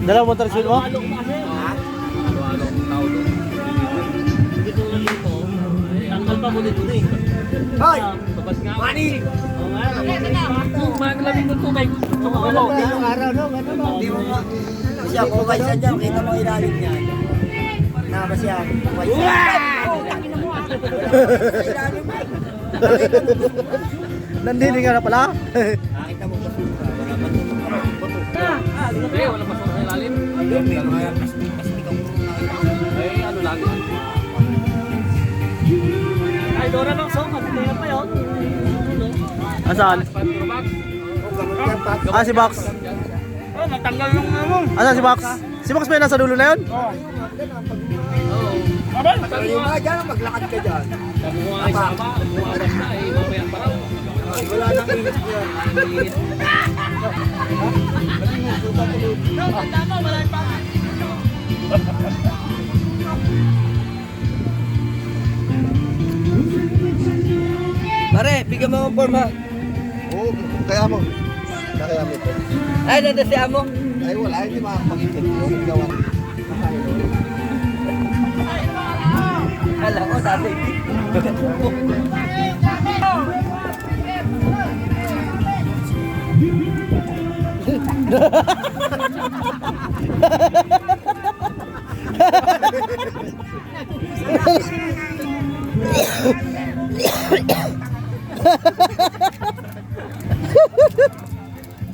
Dalawang motor sul mo? Tanggal pa mo dito eh. Hoy! Babas nga. Mani! Maglamig ng tubig. Yung araw no, ano no? Di mo nga. Kasi ako kaysa dyan, kita mo ilalim niya. Nabas yan. Nandini ka na pala? Nakita mo ba? Wala man yung bato. Wala pa sa ilalim. Ayun, may mga plastic ang Eh, ano lang. Ay, Dora ng song. Magkaya pa yun. Asan? Ah, si Box. Oh, natanggal yung ano. Asan si Box? Si Box ba yung nasa dulo na yun? Oo. Pero yung mga dyan, maglakad ka dyan. Kumuha ay sama. Kumuha na eh. Mamaya pa raw. Wala nang init yan. Pare, bigyan mo ang form ha. Oo, kaya mo. Kaya mo ito. Ay, dadasya mo. Ay, wala. Hindi makakapagigit. Yung gawa. Kala ko, dati.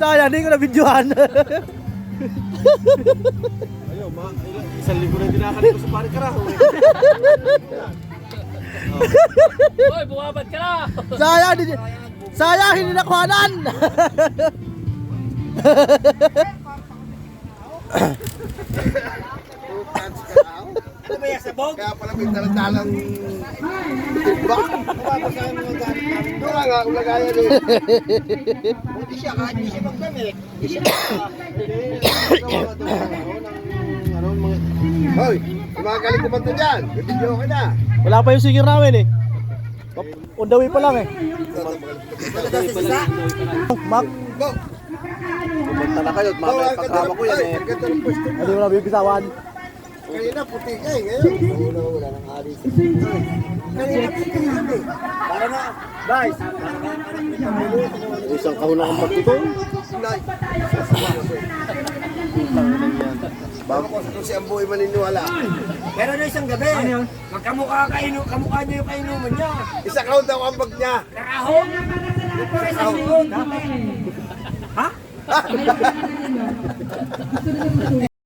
Sayang, hindi ko na videohan. Ayaw, isang libo na dinakali ko sa pare karaho. Hoy, bumabad ka na. Sayang, hindi nakuhanan. Ano ba yan, sabog? Kaya pala may dalang ba? Mababasahin mga gamit namin. Doon nga, ulagayan eh. Buti siya, kahit di siya magdamit. Di siya Hoy, yung mga galing kumanta dyan. Video ka na. Wala pa yung singer namin eh. On the way pa lang eh. Mac, Go! pumunta na kayo at mamaya pagkama ko yan eh. Ganda ng pwesto. Hindi mo na bibitawan. Kanina puti ka eh. Ngayon, wala nang alis. Kanina puti yan eh. Para na, guys. Isang kahon lang ang pagtito. Bago ko kung si Amboy maniniwala. Pero no isang gabi, magkamukha kamukha niya yung kainuman niya. Isang kahon daw ang bag niya. Karahon? Sa isang linggo. Ha?